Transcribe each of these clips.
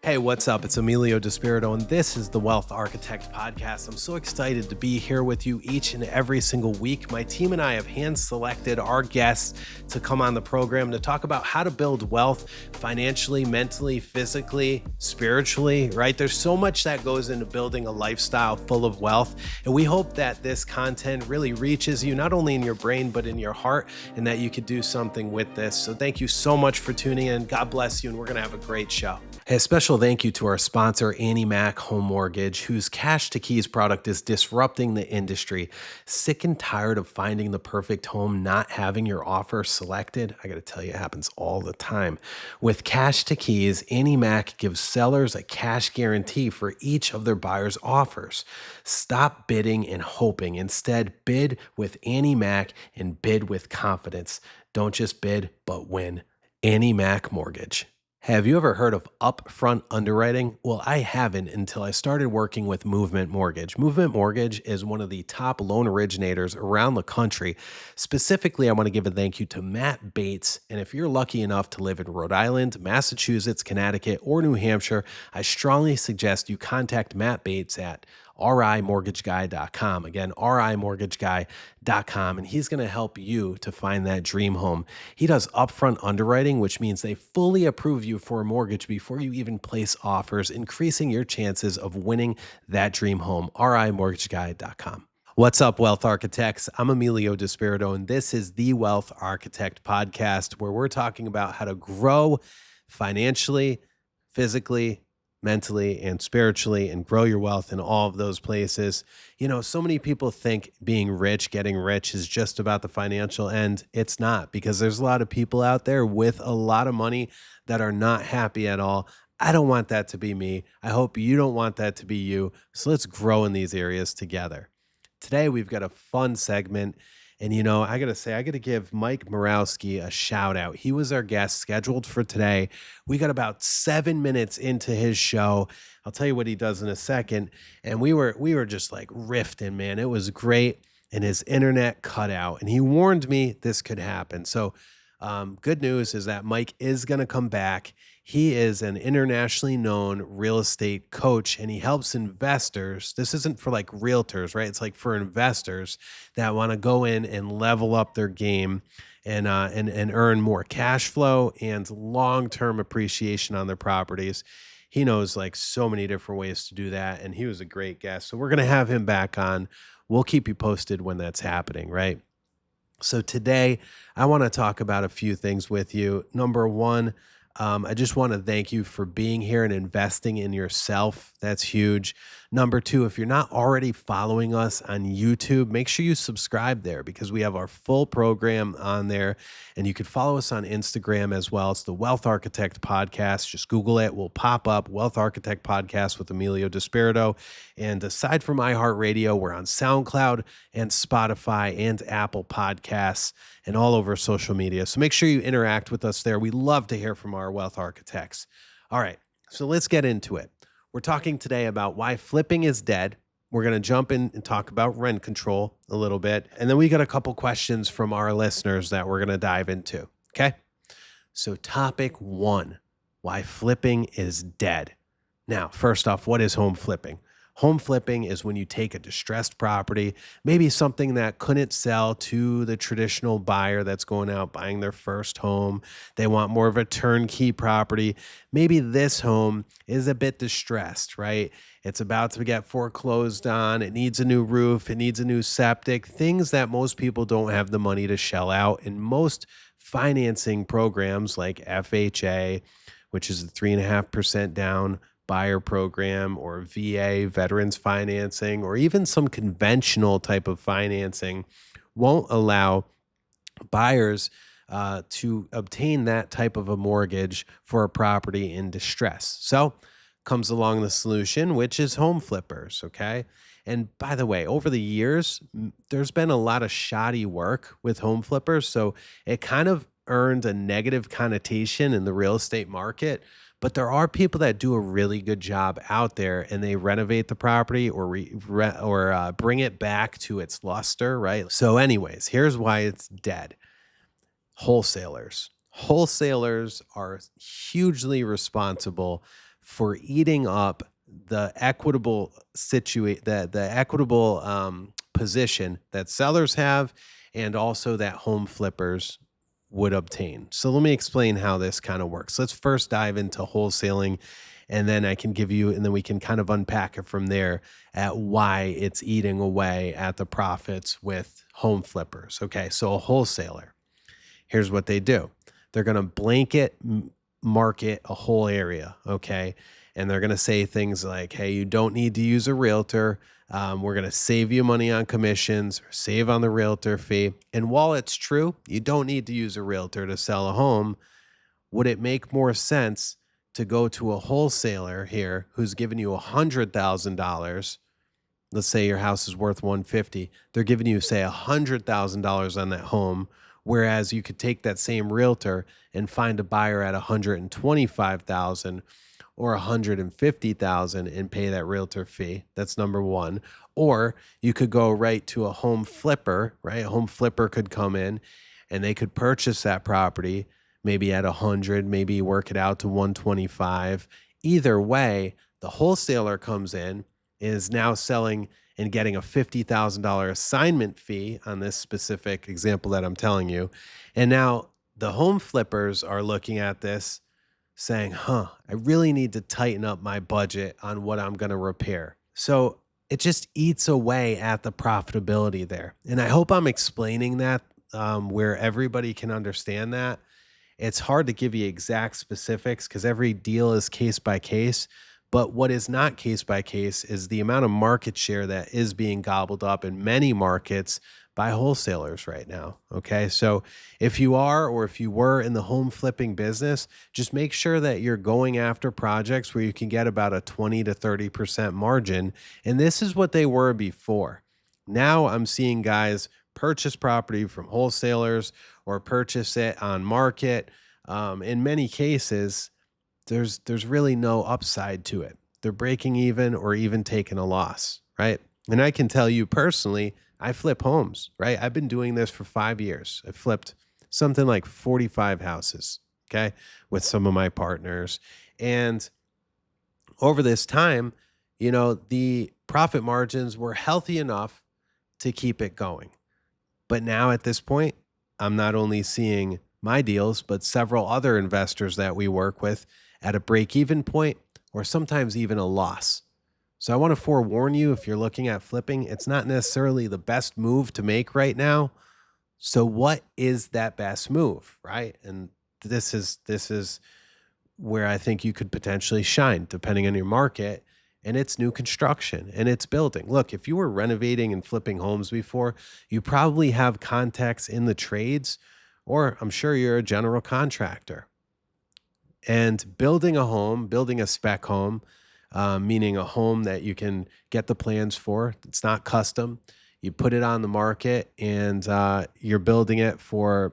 Hey, what's up? It's Emilio DiSpirito, and this is the Wealth Architect Podcast. I'm so excited to be here with you each and every single week. My team and I have hand-selected our guests to come on the program to talk about how to build wealth financially, mentally, physically, spiritually, right? There's so much that goes into building a lifestyle full of wealth, and we hope that this content really reaches you, not only in your brain, but in your heart, and that you could do something with this. So thank you so much for tuning in. God bless you, and we're going to have a great show. Hey, a special thank you to our sponsor, Annie Mac Home Mortgage, whose Cash to Keys product is disrupting the industry. Sick and tired of finding the perfect home, not having your offer selected? I got to tell you, it happens all the time. With Cash to Keys, Annie Mac gives sellers a cash guarantee for each of their buyers' offers. Stop bidding and hoping. Instead, bid with Annie Mac and bid with confidence. Don't just bid, but win. Annie Mac Mortgage. Have you ever heard of upfront underwriting? Well, I haven't until I started working with Movement Mortgage. Movement Mortgage is one of the top loan originators around the country. Specifically, I want to give a thank you to Matt Bates. And if you're lucky enough to live in Rhode Island, Massachusetts, Connecticut, or New Hampshire, I strongly suggest you contact Matt Bates at rimortgageguy.com. Again, rimortgageguy.com, and he's going to help you to find that dream home. He does upfront underwriting, which means they fully approve you for a mortgage before you even place offers, increasing your chances of winning that dream home. rimortgageguy.com. What's up, Wealth Architects? I'm Emilio DiSpirito, and this is the Wealth Architect Podcast, where we're talking about how to grow financially, physically, mentally, and spiritually, and grow your wealth in all of those places. You know, so many people think being rich, getting rich is just about the financial end. It's not, because there's a lot of people out there with a lot of money that are not happy at all. I don't want that to be me. I hope you don't want that to be you. So let's grow in these areas together. Today, we've got a fun segment. And, you know, I got to give Mike Morawski a shout out. He was our guest scheduled for today. We got about 7 minutes into his show. I'll tell you what he does in a second. And we were just like riffing, man. It was great. And his internet cut out. And he warned me this could happen. So good news is that Mike is going to come back. He is an internationally known real estate coach, and he helps investors. This isn't for like realtors, right? It's like for investors that want to go in and level up their game and earn more cash flow and long-term appreciation on their properties. He knows like so many different ways to do that, and he was a great guest. So we're going to have him back on. We'll keep you posted when that's happening, right? So today, I want to talk about a few things with you. Number one, I just want to thank you for being here and investing in yourself. That's huge. Number two, if you're not already following us on YouTube, make sure you subscribe there, because we have our full program on there, and you could follow us on Instagram as well. It's the Wealth Architect Podcast. Just Google it. We'll pop up Wealth Architect Podcast with Emilio DiSpirito. And aside from iHeartRadio, we're on SoundCloud and Spotify and Apple Podcasts and all over social media. So make sure you interact with us there. We love to hear from our wealth architects. All right, so let's get into it. We're talking today about why flipping is dead. We're going to jump in and talk about rent control a little bit. And then we got a couple questions from our listeners that we're going to dive into. Okay. So topic one, why flipping is dead. Now, first off, what is home flipping? Home flipping is when you take a distressed property, maybe something that couldn't sell to the traditional buyer that's going out buying their first home. They want more of a turnkey property. Maybe this home is a bit distressed, right? It's about to get foreclosed on. It needs a new roof. It needs a new septic, things that most people don't have the money to shell out. And most financing programs like FHA, which is a 3.5% down buyer program, or VA, veterans financing, or even some conventional type of financing, won't allow buyers to obtain that type of a mortgage for a property in distress. So comes along the solution, which is home flippers, okay? And by the way, over the years, there's been a lot of shoddy work with home flippers, so it kind of earned a negative connotation in the real estate market. But there are people that do a really good job out there, and they renovate the property or bring it back to its luster, right? So anyways, here's why it's dead. Wholesalers. Wholesalers are hugely responsible for eating up the equitable the equitable position that sellers have and also that home flippers would obtain. So let me explain how this kind of works. Let's first dive into wholesaling, and then and then we can kind of unpack it from there at why it's eating away at the profits with home flippers. Okay, so a wholesaler, here's what they do. They're going to blanket market a whole area, okay? And they're going to say things like, hey, you don't need to use a realtor. We're going to save you money on commissions or save on the realtor fee. And while it's true, you don't need to use a realtor to sell a home, would it make more sense to go to a wholesaler here who's giving you $100,000? Let's say your house is worth 150. They're giving you, say, $100,000 on that home, whereas you could take that same realtor and find a buyer at 125,000 or 150,000 and pay that realtor fee. That's number one. Or you could go right to a home flipper, right? A home flipper could come in and they could purchase that property maybe at 100, maybe work it out to 125. Either way, the wholesaler comes in, is now selling and getting a $50,000 assignment fee on this specific example that I'm telling you. And now the home flippers are looking at this saying, I really need to tighten up my budget on what I'm going to repair. So it just eats away at the profitability there. And I hope I'm explaining that where everybody can understand that. It's hard to give you exact specifics because every deal is case by case. But what is not case by case is the amount of market share that is being gobbled up in many markets by wholesalers right now. Okay. So if you are, or if you were in the home flipping business, just make sure that you're going after projects where you can get about a 20 to 30% margin. And this is what they were before. Now I'm seeing guys purchase property from wholesalers or purchase it on market. In many cases, there's really no upside to it. They're breaking even or even taking a loss, right? And I can tell you personally, I flip homes, right? I've been doing this for 5 years. I flipped something like 45 houses, okay, with some of my partners. And over this time, the profit margins were healthy enough to keep it going. But now at this point, I'm not only seeing my deals, but several other investors that we work with at a break-even point or sometimes even a loss. So I want to forewarn you, if you're looking at flipping, it's not necessarily the best move to make right now. So what is that best move, right? And this is where I think you could potentially shine depending on your market. And it's new construction and it's building. Look, if you were renovating and flipping homes before, you probably have contacts in the trades, or I'm sure you're a general contractor. And building a home, building a spec home, meaning a home that you can get the plans for, it's not custom. You put it on the market and you're building it for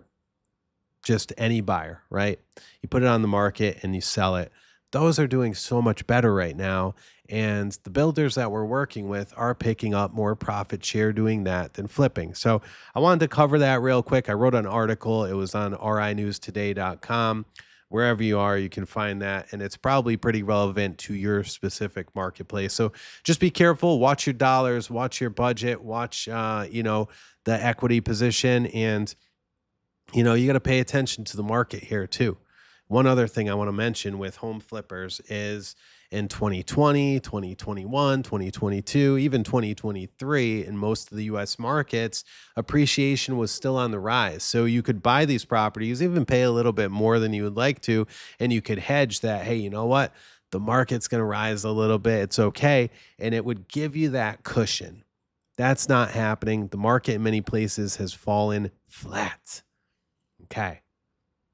just any buyer, right? You put it on the market and you sell it. Those are doing so much better right now. And the builders that we're working with are picking up more profit share doing that than flipping. So I wanted to cover that real quick. I wrote an article. It was on rinewstoday.com. Wherever you are, you can find that. And it's probably pretty relevant to your specific marketplace. So just be careful. Watch your dollars. Watch your budget. Watch, the equity position. And, you got to pay attention to the market here too. One other thing I want to mention with home flippers is in 2020, 2021, 2022, even 2023, in most of the US markets, appreciation was still on the rise. So you could buy these properties, even pay a little bit more than you would like to, and you could hedge that, hey, you know what? The market's going to rise a little bit. It's okay. And it would give you that cushion. That's not happening. The market in many places has fallen flat. Okay.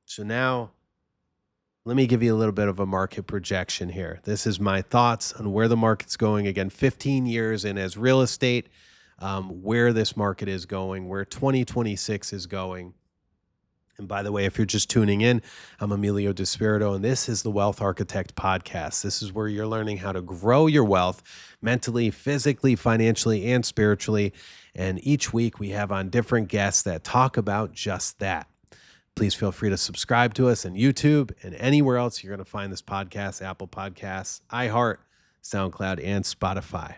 So now, let me give you a little bit of a market projection here. This is my thoughts on where the market's going. Again, 15 years in as real estate, where this market is going, where 2026 is going. And by the way, if you're just tuning in, I'm Emilio DiSpirito, and this is the Wealth Architect Podcast. This is where you're learning how to grow your wealth mentally, physically, financially, and spiritually. And each week we have on different guests that talk about just that. Please feel free to subscribe to us on YouTube and anywhere else you're going to find this podcast: Apple Podcasts, iHeart, SoundCloud, and Spotify.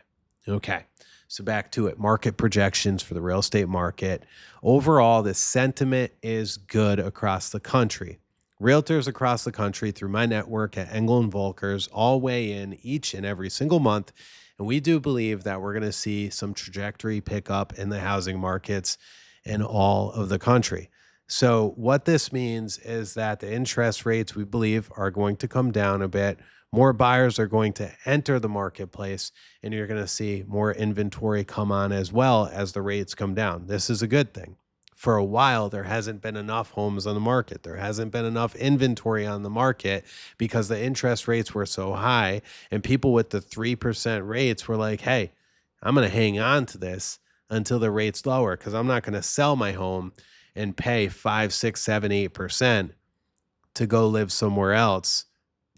Okay, so back to it. Market projections for the real estate market. Overall, the sentiment is good across the country. Realtors across the country through my network at Engel and Volkers all weigh in each and every single month. And we do believe that we're going to see some trajectory pick up in the housing markets in all of the country. So what this means is that the interest rates, we believe, are going to come down a bit. More buyers are going to enter the marketplace, and you're going to see more inventory come on as well as the rates come down. This is a good thing. For a while, there hasn't been enough homes on the market. There hasn't been enough inventory on the market because the interest rates were so high, and people with the 3% rates were like, hey, I'm going to hang on to this until the rates lower because I'm not going to sell my home and pay 5, 6, 7, 8% to go live somewhere else.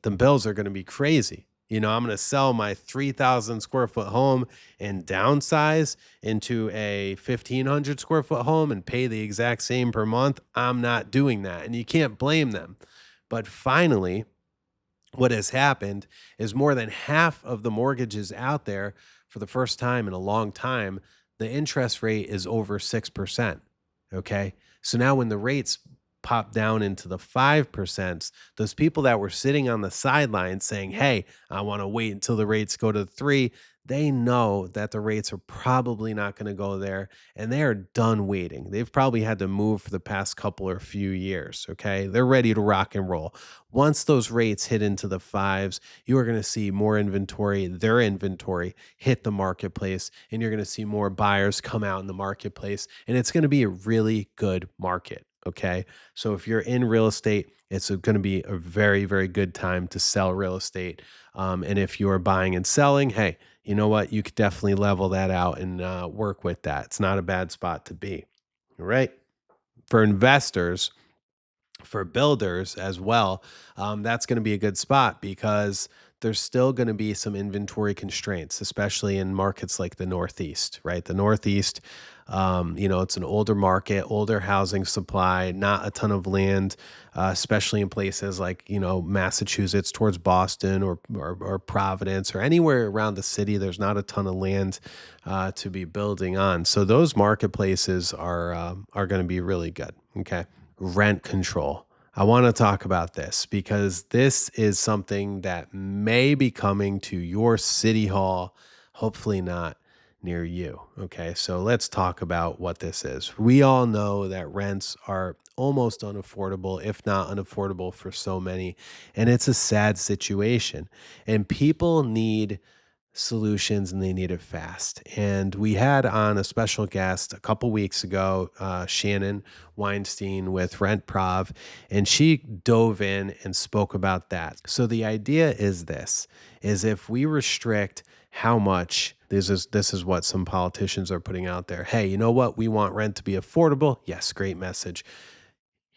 The bills are going to be crazy. I'm going to sell my 3,000 square foot home and downsize into a 1,500 square foot home and pay the exact same per month. I'm not doing that. And you can't blame them. But finally, what has happened is more than half of the mortgages out there, for the first time in a long time, the interest rate is over 6%. Okay. So now when the rates pop down into the 5%, those people that were sitting on the sidelines saying, hey, I want to wait until the rates go to 3, they know that the rates are probably not going to go there, and they are done waiting. They've probably had to move for the past couple or few years. Okay. They're ready to rock and roll. Once those rates hit into the 5s, you are going to see more inventory, their inventory hit the marketplace, and you're going to see more buyers come out in the marketplace, and it's going to be a really good market. Okay. So if you're in real estate, it's going to be a very, very good time to sell real estate. And if you're buying and selling, hey, you know what? You could definitely level that out and work with that. It's not a bad spot to be. All right. For investors, for builders as well, that's going to be a good spot because there's still going to be some inventory constraints, especially in markets like the Northeast, right? The Northeast, it's an older market, older housing supply, not a ton of land, especially in places like, Massachusetts towards Boston or Providence or anywhere around the city. There's not a ton of land to be building on. So those marketplaces are going to be really good. Okay. Rent control. I want to talk about this because this is something that may be coming to your city hall, hopefully not near you. Okay, so let's talk about what this is. We all know that rents are almost unaffordable, if not unaffordable for so many, and it's a sad situation. And people need solutions and they need it fast. And we had on a special guest a couple weeks ago, Shannon Weinstein with Rent Prov, and she dove in and spoke about that. So the idea is this, is if we restrict how much, this is what some politicians are putting out there. Hey, you know what? We want rent to be affordable. Yes, great message.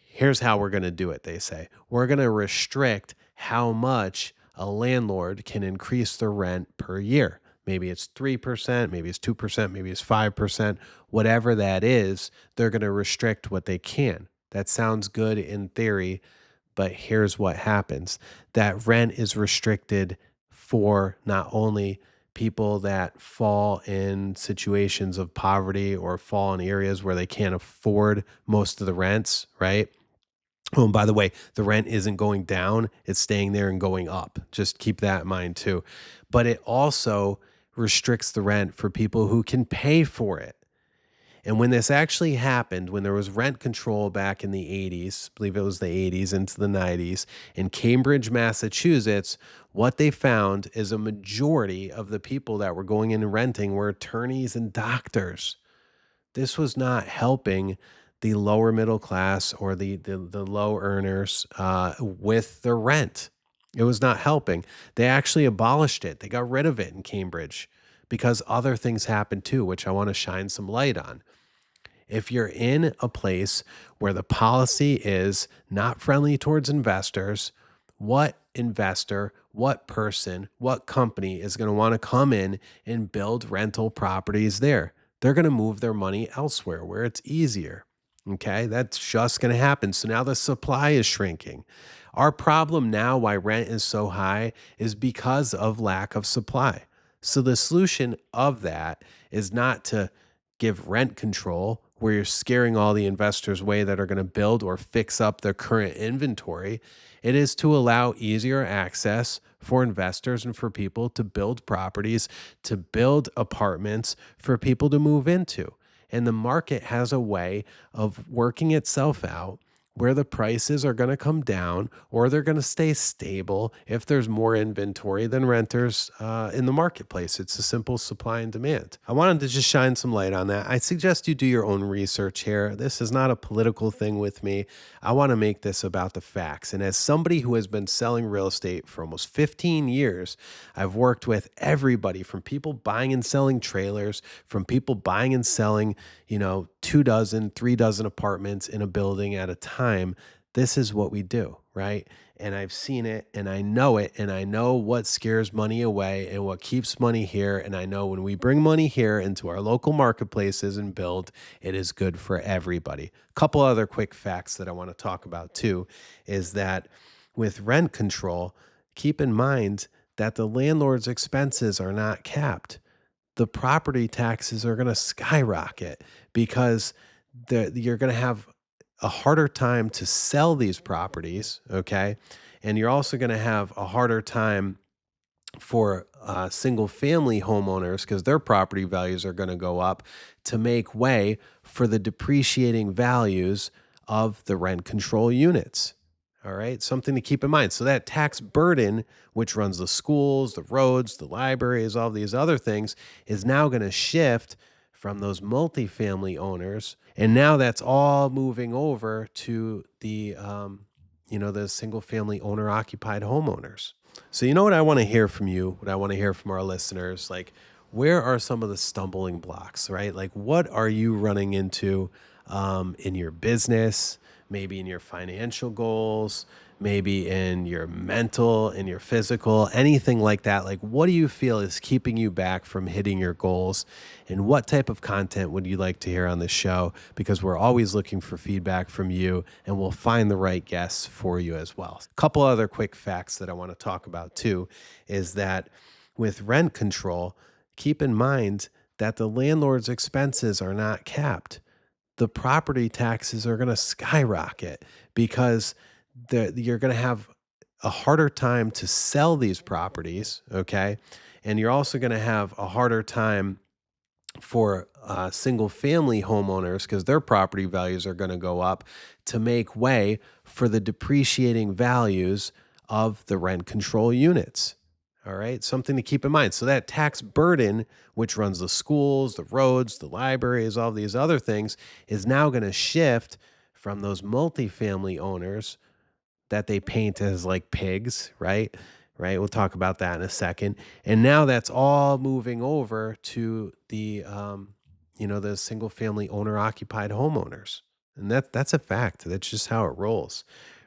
Here's how we're going to do it, they say. We're going to restrict how much a landlord can increase the rent per year. Maybe it's 3%, maybe it's 2%, maybe it's 5%, whatever that is, they're going to restrict what they can. That sounds good in theory, but here's what happens. That rent is restricted for not only people that fall in situations of poverty or fall in areas where they can't afford most of the rents, right? Oh, and by the way, the rent isn't going down, it's staying there and going up. Just keep that in mind too. But it also restricts the rent for people who can pay for it. And when this actually happened, when there was rent control back in the 80s, I believe it was the 80s into the 90s, in Cambridge, Massachusetts, what they found is a majority of the people that were going in and renting were attorneys and doctors. This was not helping the lower middle class or the low earners with the rent. It was not helping. They actually abolished it. They got rid of it in Cambridge because other things happened too, which I want to shine some light on. If you're in a place where the policy is not friendly towards investors, what investor, what person, what company is going to want to come in and build rental properties there? They're going to move their money elsewhere where it's easier. Okay, that's just going to happen. So now the supply is shrinking. Our problem now, why rent is so high, is because of lack of supply. So the solution of that is not to give rent control, where you're scaring all the investors away that are going to build or fix up their current inventory. It is to allow easier access for investors and for people to build properties, to build apartments for people to move into. And the market has a way of working itself out where the prices are going to come down or they're going to stay stable if there's more inventory than renters in the marketplace. It's a simple supply and demand. I wanted to just shine some light on that. I suggest you do your own research here. This is not a political thing with me. I want to make this about the facts. And as somebody who has been selling real estate for almost 15 years, I've worked with everybody from people buying and selling trailers, from people buying and selling 2 dozen, 3 dozen apartments in a building at a time. This is what we do, right? And I've seen it and I know it. And I know what scares money away and what keeps money here. And I know when we bring money here into our local marketplaces and build, it is good for everybody. A couple other quick facts that I want to talk about too is that with rent control, keep in mind that the landlord's expenses are not capped. The property taxes are going to skyrocket because you're going to have a harder time to sell these properties. Okay. And you're also going to have a harder time for single family homeowners because their property values are going to go up to make way for the depreciating values of the rent control units. All right, something to keep in mind. So that tax burden, which runs the schools, the roads, the libraries, all these other things, is now going to shift from those multifamily owners, and now that's all moving over to the single family owner occupied homeowners. So you know what I want to hear from you, what I want to hear from our listeners, like where are some of the stumbling blocks, right? Like what are you running into in your business, maybe in your financial goals, maybe in your mental, in your physical, anything like that? Like what do you feel is keeping you back from hitting your goals? And what type of content would you like to hear on this show? Because we're always looking for feedback from you and we'll find the right guests for you as well. A couple other quick facts that I want to talk about too is that with rent control, keep in mind that the landlord's expenses are not capped. The property taxes are going to skyrocket because you're going to have a harder time to sell these properties. Okay. And you're also going to have a harder time for single family homeowners because their property values are going to go up to make way for the depreciating values of the rent control units. All right, something to keep in mind. So that tax burden, which runs the schools, the roads, the libraries, all these other things, is now going to shift from those multifamily owners that they paint as like pigs, right? Right. We'll talk about that in a second. And now that's all moving over to the single family owner occupied homeowners. And that's a fact. That's just how it rolls.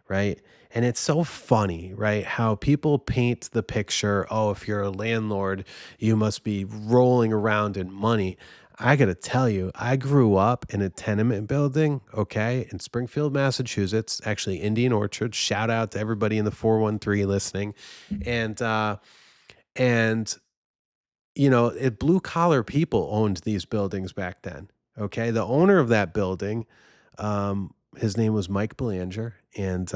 Right. And it's so funny, right? How people paint the picture, oh, if you're a landlord, you must be rolling around in money. I got to tell you, I grew up in a tenement building, okay, in Springfield, Massachusetts, actually Indian Orchard. Shout out to everybody in the 413 listening. And and it blue collar people owned these buildings back then. Okay. The owner of that building, his name was Mike Belanger, and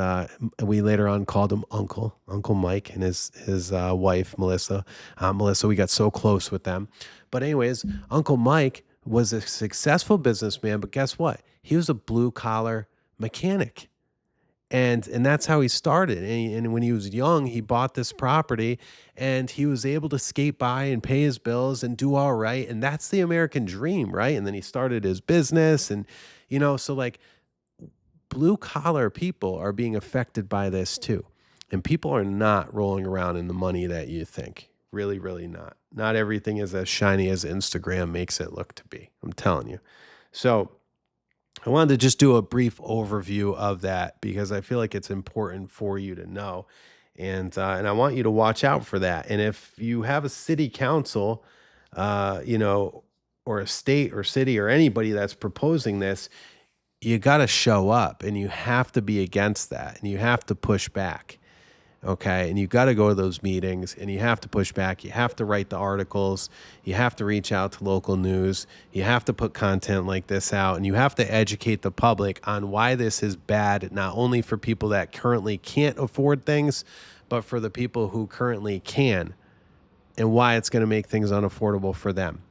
we later on called him Uncle Mike, and his wife Melissa. Melissa, we got so close with them. But anyways, Uncle Mike was a successful businessman, but guess what? He was a blue collar mechanic. And that's how he started. And when he was young, he bought this property and he was able to skate by and pay his bills and do all right. And that's the American dream, right? And then he started his business and so like blue collar people are being affected by this too. And people are not rolling around in the money that you think. Really, really not. Not everything is as shiny as Instagram makes it look to be. I'm telling you. So I wanted to just do a brief overview of that because I feel like it's important for you to know. And I want you to watch out for that. And if you have a city council, or a state or city or anybody that's proposing this, you got to show up, and you have to be against that, and you have to push back. Okay. And you got to go to those meetings, and you have to push back. You have to write the articles. You have to reach out to local news. You have to put content like this out, and you have to educate the public on why this is bad, not only for people that currently can't afford things, but for the people who currently can, and why it's going to make things unaffordable for them.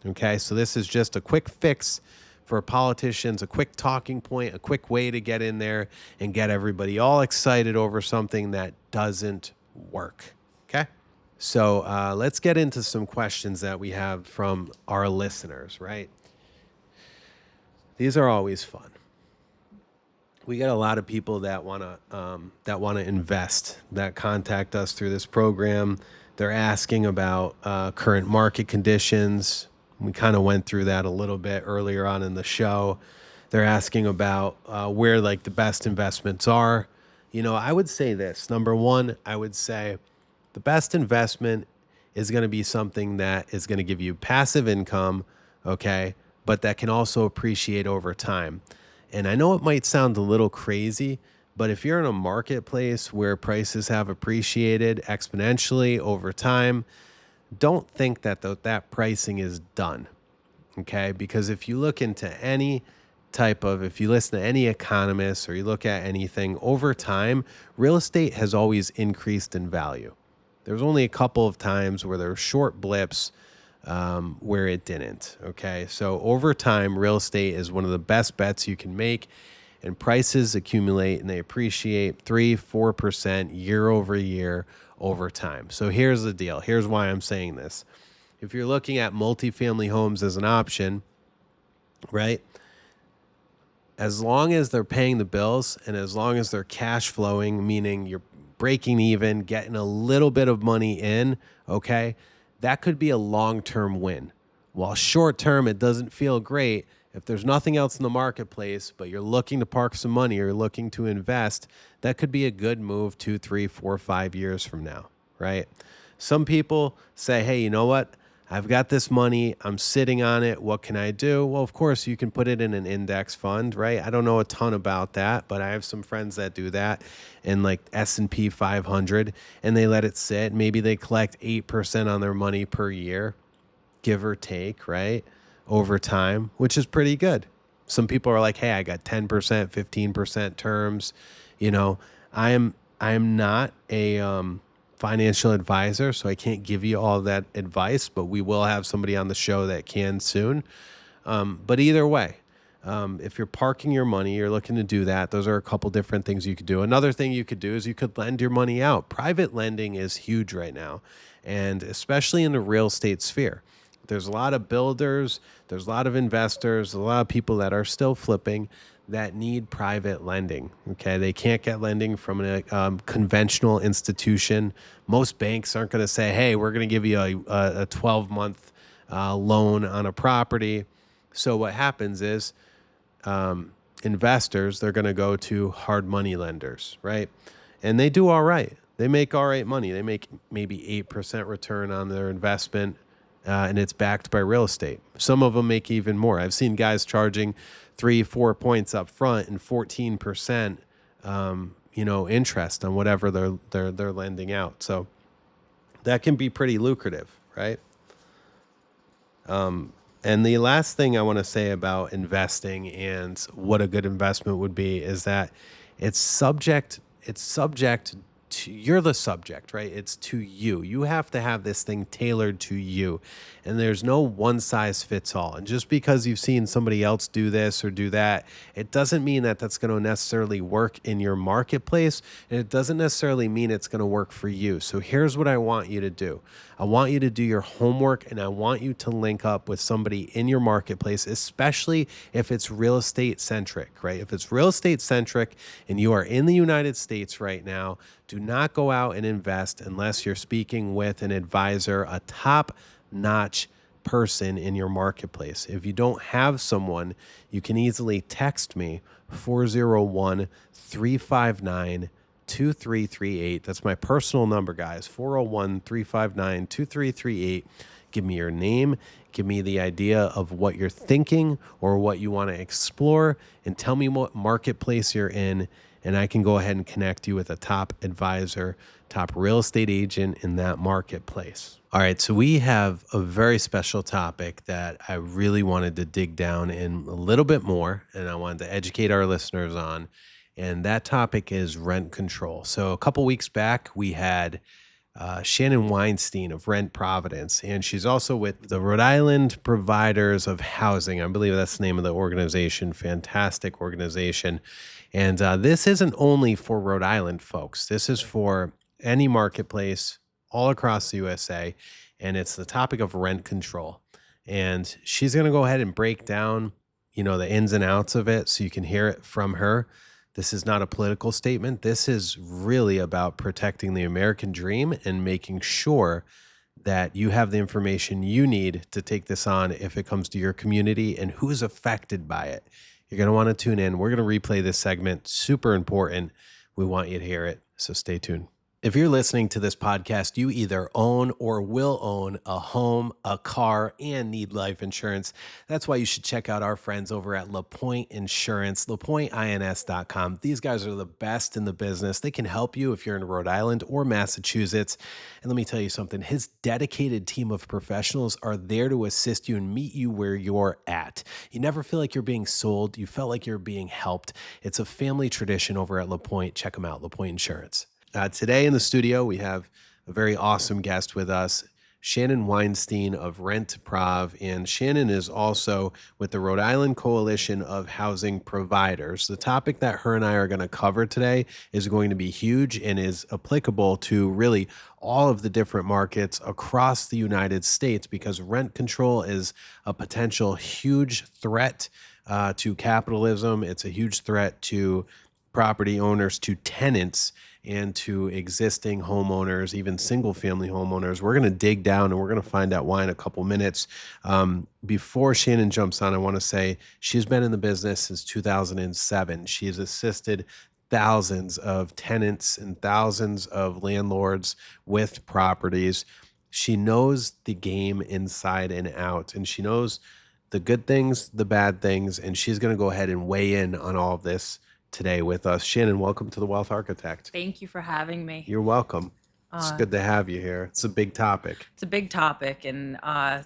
Okay. So this is just a quick fix for politicians, a quick talking point, a quick way to get in there and get everybody all excited over something that doesn't work. Okay. So let's get into some questions that we have from our listeners, right? These are always fun. We get a lot of people that want to invest, that contact us through this program. They're asking about current market conditions. We kind of went through that a little bit earlier on in the show. They're asking about where like the best investments are. You know, I would say this. Number one, I would say the best investment is going to be something that is going to give you passive income, okay, but that can also appreciate over time. And I know it might sound a little crazy, but if you're in a marketplace where prices have appreciated exponentially over time, don't think that that pricing is done, okay? Because if you look into if you listen to any economists or you look at anything over time, real estate has always increased in value. There's only a couple of times where there were short blips where it didn't, okay? So over time, real estate is one of the best bets you can make, and prices accumulate and they appreciate 3-4% year over year over time. So here's the deal. Here's why I'm saying this. If you're looking at multifamily homes as an option, right? As long as they're paying the bills and as long as they're cash flowing, meaning you're breaking even, getting a little bit of money in, okay, that could be a long-term win. While short-term, it doesn't feel great. If there's nothing else in the marketplace, but you're looking to park some money or you're looking to invest, that could be a good move 2, 3, 4, 5 years from now, right? Some people say, hey, you know what? I've got this money. I'm sitting on it. What can I do? Well, of course, you can put it in an index fund, right? I don't know a ton about that, but I have some friends that do that in like S&P 500, and they let it sit. Maybe they collect 8% on their money per year, give or take, right? Over time, which is pretty good. Some people are like, hey, I got 10%, 15% terms. You know, I am not a financial advisor, so I can't give you all that advice, but we will have somebody on the show that can soon. But either way, if you're parking your money, you're looking to do that. Those are a couple different things you could do. Another thing you could do is you could lend your money out. Private lending is huge right now, and especially in the real estate sphere. There's a lot of builders, there's a lot of investors, a lot of people that are still flipping that need private lending, okay? They can't get lending from a conventional institution. Most banks aren't going to say, hey, we're going to give you a 12-month loan on a property. So what happens is investors, they're going to go to hard money lenders, right? And they do all right. They make all right money. They make maybe 8% return on their investment. And it's backed by real estate. Some of them make even more. I've seen guys charging 3-4 points up front and 14%, interest on whatever they're lending out. So that can be pretty lucrative, right? And the last thing I want to say about investing and what a good investment would be is that it's subject to, you're the subject, right? It's to you. You have to have this thing tailored to you. And there's no one size fits all. And just because you've seen somebody else do this or do that, it doesn't mean that that's going to necessarily work in your marketplace. And it doesn't necessarily mean it's going to work for you. So here's what I want you to do. I want you to do your homework, and I want you to link up with somebody in your marketplace, especially if it's real estate centric, right? If it's real estate centric and you are in the United States right now, do not go out and invest unless you're speaking with an advisor, a top-notch person in your marketplace. If you don't have someone, you can easily text me 401-359-2338. That's my personal number, guys, 401-359-2338. Give me your name, give me the idea of what you're thinking or what you want to explore, and tell me what marketplace you're in. And I can go ahead and connect you with a top advisor, top real estate agent in that marketplace. All right, so we have a very special topic that I really wanted to dig down in a little bit more, and I wanted to educate our listeners on. And that topic is rent control. So a couple weeks back, we had Shannon Weinstein of Rent Providence, and she's also with the Rhode Island Providers of Housing. I believe that's the name of the organization. Fantastic organization. And this isn't only for Rhode Island folks. This is for any marketplace all across the USA, and it's the topic of rent control. And she's going to go ahead and break down, the ins and outs of it so you can hear it from her. This is not a political statement. This is really about protecting the American dream and making sure that you have the information you need to take this on if it comes to your community and who's affected by it. You're going to want to tune in. We're going to replay this segment. Super important. We want you to hear it. So stay tuned. If you're listening to this podcast, you either own or will own a home, a car, and need life insurance. That's why you should check out our friends over at LaPointe Insurance, LaPointeINS.com. These guys are the best in the business. They can help you if you're in Rhode Island or Massachusetts. And let me tell you something, his dedicated team of professionals are there to assist you and meet you where you're at. You never feel like you're being sold. You felt like you're being helped. It's a family tradition over at LaPointe. Check them out, LaPointe Insurance. Today in the studio, we have a very awesome guest with us, Shannon Weinstein of Rent Prov. And Shannon is also with the Rhode Island Coalition of Housing Providers. The topic that her and I are going to cover today is going to be huge and is applicable to really all of the different markets across the United States, because rent control is a potential huge threat to capitalism. It's a huge threat to property owners, to tenants, and to existing homeowners, even single family homeowners. We're going to dig down and we're going to find out why in a couple minutes. Before Shannon jumps on, I want to say she's been in the business since 2007. She has assisted thousands of tenants and thousands of landlords with properties. She knows the game inside and out, and she knows the good things, the bad things, and she's going to go ahead and weigh in on all of this today with us. Shannon, welcome to The Wealth Architect. Thank you for having me. You're welcome. It's good to have you here. It's a big topic. It's a big topic, and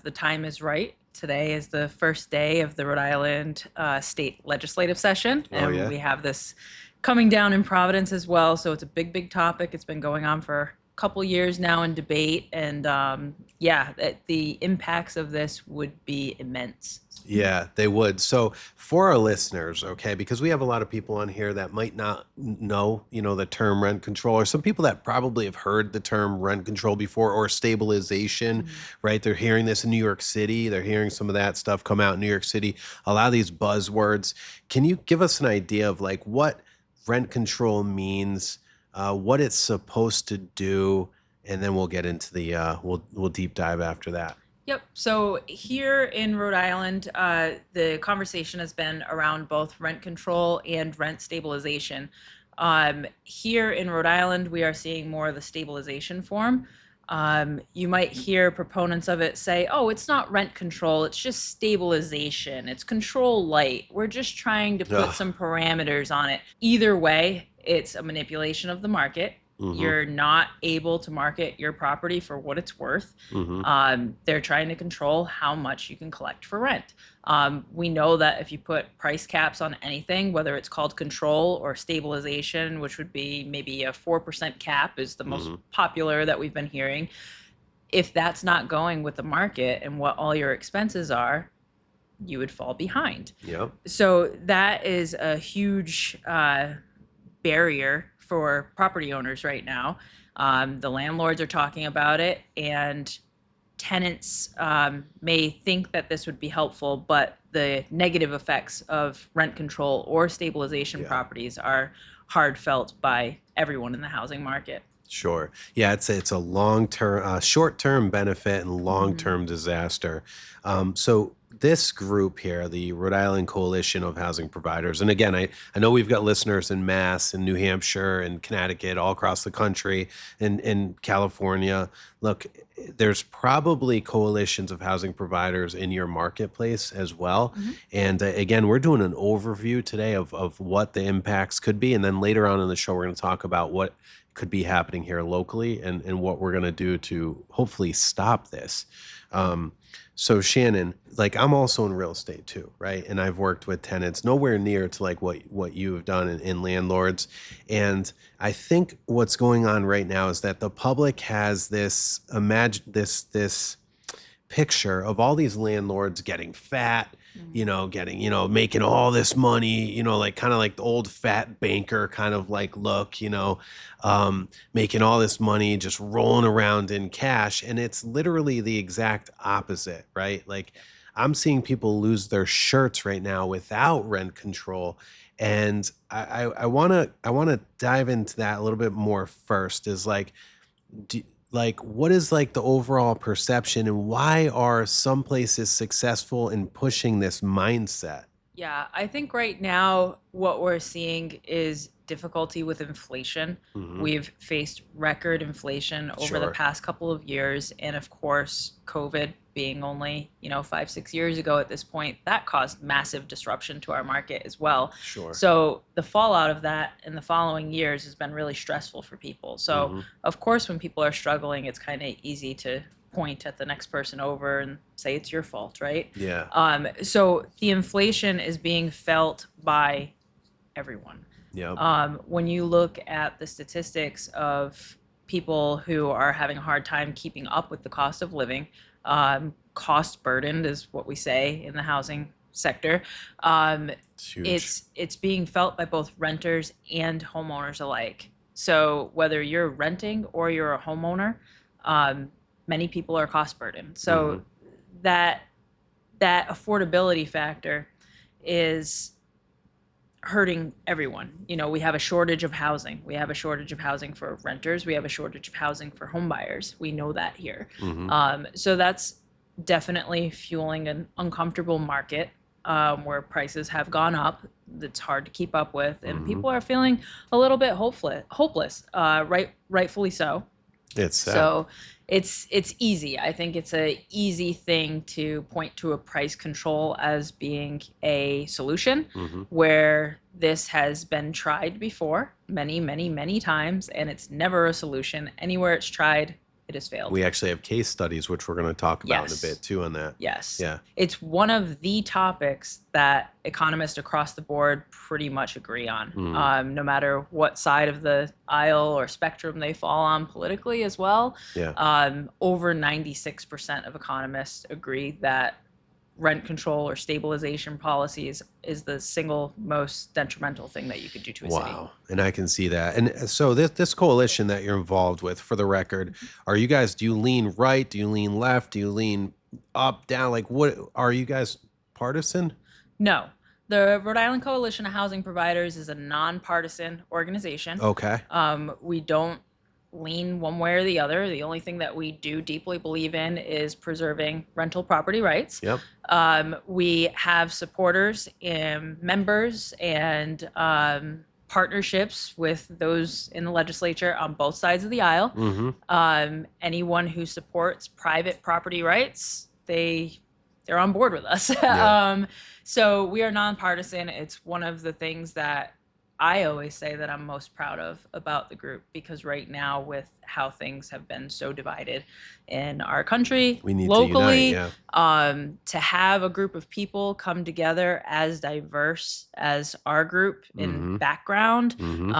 the time is right. Today is the first day of the Rhode Island state legislative session, and we have this coming down in Providence as well. So it's a big, big topic. It's been going on for a couple years now in debate, and the impacts of this would be immense. Yeah, they would. So for our listeners, okay, because we have a lot of people on here that might not know, the term rent control, or some people that probably have heard the term rent control before, or stabilization, right? They're hearing this in New York City. They're hearing some of that stuff come out in New York City, a lot of these buzzwords. Can you give us an idea of like what rent control means, what it's supposed to do, and then we'll get into the, we'll deep dive after that. Yep. So here in Rhode Island, the conversation has been around both rent control and rent stabilization. Here in Rhode Island, we are seeing more of the stabilization form. You might hear proponents of it say, oh, it's not rent control, it's just stabilization. It's control light. We're just trying to put some parameters on it. Either way, it's a manipulation of the market. You're not able to market your property for what it's worth. They're trying to control how much you can collect for rent. We know that if you put price caps on anything, whether it's called control or stabilization, which would be maybe a 4% cap is the most popular that we've been hearing. If that's not going with the market and what all your expenses are, you would fall behind. Yep. So that is a huge barrier for property owners right now. The landlords are talking about it, and tenants may think that this would be helpful, but the negative effects of rent control or stabilization properties are hard felt by everyone in the housing market. Sure. Yeah, it's a long-term, short-term benefit and long-term disaster. So this group here, the Rhode Island Coalition of Housing Providers, and again, I know we've got listeners in Mass and New Hampshire and Connecticut, all across the country, and in California. Look, there's probably coalitions of housing providers in your marketplace as well. Mhm. And again, we're doing an overview today of what the impacts could be. And then later on in the show, we're going to talk about what could be happening here locally and what we're going to do to hopefully stop this. Um, so Shannon, like I'm also in real estate too, right? And I've worked with tenants nowhere near to like what you've done in landlords. And I think what's going on right now is that the public has this this picture of all these landlords getting fat, Mm. getting, making all this money, like kind of like the old fat banker kind of like look, making all this money, just rolling around in cash. And it's literally the exact opposite, right? Like I'm seeing people lose their shirts right now without rent control. And I wanna dive into that a little bit more first is like, do, like what is like the overall perception and why are some places successful in pushing this mindset? Yeah, I think right now what we're seeing is difficulty with inflation. Hmm. We've faced record inflation over the Sure. past couple of years. And of course, COVID being only, 5, 6 years ago at this point, that caused massive disruption to our market as well. Sure. So the fallout of that in the following years has been really stressful for people. So, Hmm. of course, when people are struggling, it's kind of easy to point at the next person over and say it's your fault, right? Yeah. So the inflation is being felt by everyone. Yep. When you look at the statistics of people who are having a hard time keeping up with the cost of living, cost burdened is what we say in the housing sector. It's huge. It's being felt by both renters and homeowners alike. So whether you're renting or you're a homeowner, many people are cost burdened. Hmm. So that that affordability factor is hurting everyone. We have a shortage of housing. We have a shortage of housing for renters. We have a shortage of housing for home buyers. We know that here. Hmm. So that's definitely fueling an uncomfortable market where prices have gone up. That's hard to keep up with, and Hmm. people are feeling a little bit hopeless. Rightfully so. It's sad. So it's easy. I think it's a easy thing to point to a price control as being a solution Hmm. where this has been tried before many, many, many times, and it's never a solution. Anywhere it's tried, it has failed. We actually have case studies, which we're going to talk about in a Yes. bit too on that. Yes. Yeah. It's one of the topics that economists across the board pretty much agree on, Mm. no matter what side of the aisle or spectrum they fall on politically as well. Yeah. Over 96% of economists agree that rent control or stabilization policies is the single most detrimental thing that you could do to a city. Wow. And I can see that. And so this coalition that you're involved with, for the record, are you guys, do you lean right? Do you lean left? Do you lean up, down? Like what are you guys partisan? No. The Rhode Island Coalition of Housing Providers is a nonpartisan organization. Okay. We don't lean one way or the other. The only thing that we do deeply believe in is preserving rental property rights. Yep. We have supporters and members and partnerships with those in the legislature on both sides of the aisle. Hmm. Anyone who supports private property rights, they're on board with us. Yeah. So we are nonpartisan. It's one of the things that I always say that I'm most proud of about the group, because right now, with how things have been so divided in our country, We need locally, to unite. Yeah. to have a group of people come together as diverse as our group in Hmm. background, Hmm.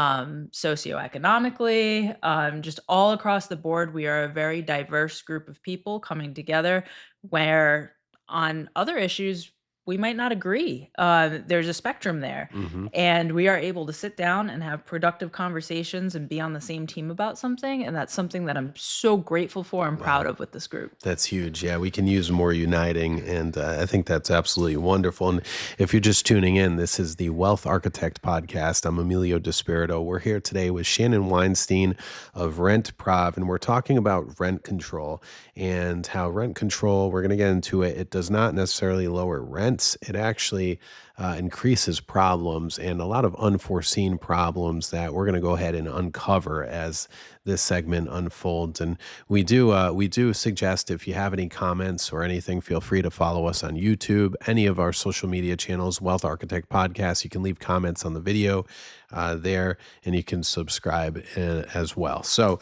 socioeconomically, just all across the board, we are a very diverse group of people coming together where on other issues, we might not agree. There's a spectrum there. Hmm. And we are able to sit down and have productive conversations and be on the same team about something. And that's something that I'm so grateful for and proud Wow. of with this group. That's huge. Yeah, we can use more uniting. And I think that's absolutely wonderful. And if you're just tuning in, this is the Wealth Architect Podcast. I'm Emilio DiSpirito. We're here today with Shannon Weinstein of Rent Prov, and we're talking about rent control and how rent control, we're going to get into it. It does not necessarily lower rents. It actually increases problems and a lot of unforeseen problems that we're going to go ahead and uncover as this segment unfolds. And we do suggest, if you have any comments or anything, feel free to follow us on YouTube, any of our social media channels, Wealth Architect Podcast. You can leave comments on the video there, and you can subscribe as well. So,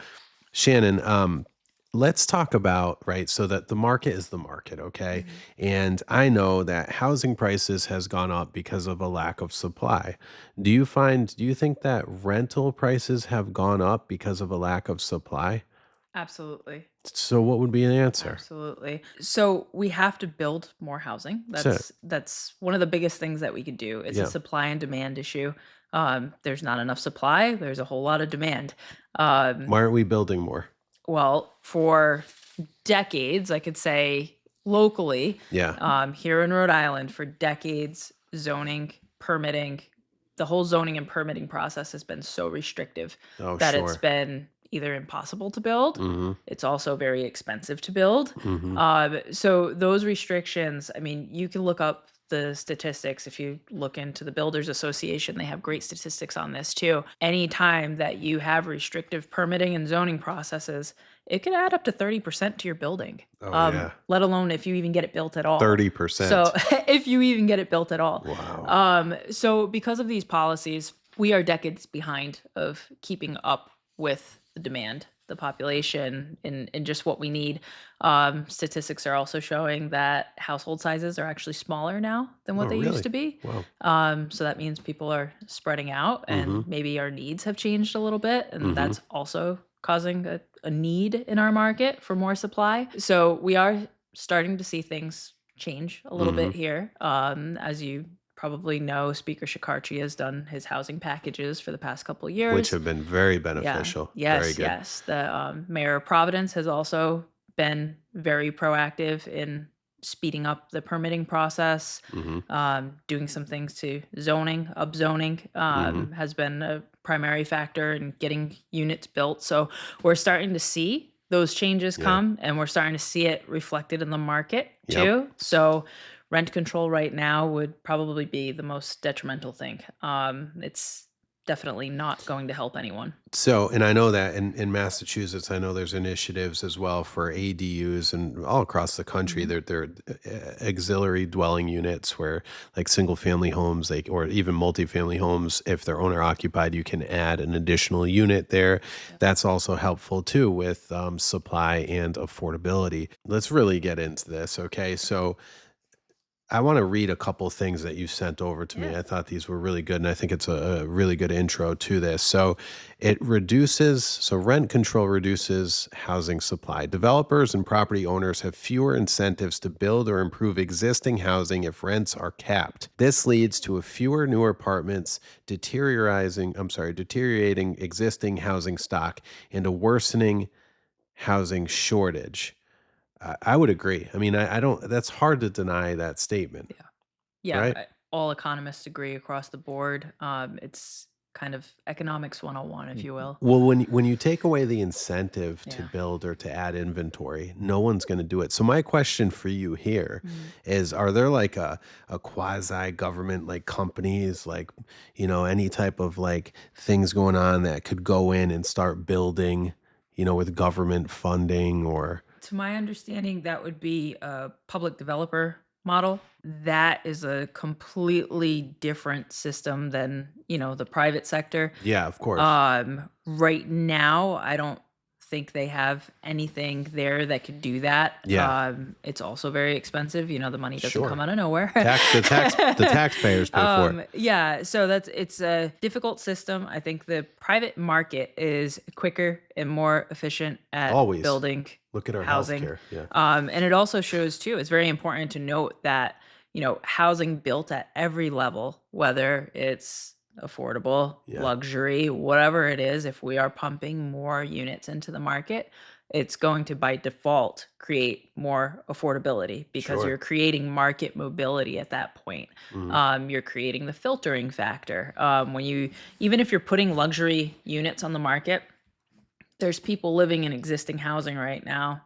Shannon, let's talk about, right, so that the market is the market, okay? Mhm. And I know that housing prices has gone up because of a lack of supply. Do you think that rental prices have gone up because of a lack of supply? Absolutely. So what would be an answer? Absolutely. So we have to build more housing. That's it. That's one of the biggest things that we could do. It's a Yeah. supply and demand issue. There's not enough supply. There's a whole lot of demand. Why aren't we building more? Well, for decades, I could say locally, Yeah. here in Rhode Island, for decades, zoning, permitting, the whole zoning and permitting process has been so restrictive Oh, that it's sure. been either impossible to build. Mm-hmm. It's also very expensive to build. Mm-hmm. So those restrictions, I mean, you can look up the statistics. If you look into the Builders Association, they have great statistics on this too. Anytime that you have restrictive permitting and zoning processes, it can add up to 30% to your building, Oh, yeah. let alone if you even get it built at all. 30%. So if you even get it built at all. Wow. So because of these policies, we are decades behind of keeping up with the demand, the population, and just what we need. Statistics are also showing that household sizes are actually smaller now than what Oh, they really? used to be. Wow. So that means people are spreading out, Mm-hmm. and maybe our needs have changed a little bit, and Mm-hmm. that's also causing a need in our market for more supply. So we are starting to see things change a little Mm-hmm. bit here. As you probably know, Speaker Shikarchi has done his housing packages for the past couple of Which years. have been very Yeah. beneficial. Very Yes. good. Yes. The mayor of Providence has also been very proactive in speeding up the permitting process. Mm-hmm. Doing some things to zoning, upzoning, Mm-hmm. has been a primary factor in getting units built. So we're starting to see those changes Yeah. come, and we're starting to see it reflected in the market Yep. too. So rent control right now would probably be the most detrimental thing. It's definitely not going to help anyone. So, and I know that in Massachusetts, I know there's initiatives as well for ADUs and all across the country. Mhm. They're auxiliary dwelling units where, like, single family homes, like, or even multifamily homes, if they're owner occupied, you can add an additional unit there. Yep. That's also helpful too with supply and affordability. Let's really get into this. Okay. So, I want to read a couple things that you sent over to me. Yeah. I thought these were really good, and I think it's a really good intro to this. So, rent control reduces housing supply. Developers and property owners have fewer incentives to build or improve existing housing if rents are capped. This leads to fewer new apartments, deteriorating existing housing stock, and a worsening housing shortage. I would agree. I mean, I don't, that's hard to deny that statement, Yeah. Yeah. right? All economists agree across the board. It's kind of economics 101, if you will. Well, when you take away the incentive to Yeah. build or to add inventory, no one's going to do it. So my question for you here Mhm. is, are there like a quasi government, like companies, like, any type of like things going on that could go in and start building, with government funding or To my understanding, that would be a public developer model. That is a completely different system than, the private sector. yeah, of course. Right now, I don't think they have anything there that could do that. Yeah. It's also very expensive. The money doesn't Sure. come out of nowhere. The taxpayers pay for it. Yeah, so it's a difficult system. I think the private market is quicker and more efficient at Always. building Look at our housing. healthcare. Yeah. And it also shows too, it's very important to note that, housing built at every level, whether it's affordable, Yeah. luxury, whatever it is. If we are pumping more units into the market, it's going to by default create more affordability because Sure. you're creating market mobility at that point. Mhm. You're creating the filtering factor. Even if you're putting luxury units on the market, there's people living in existing housing right now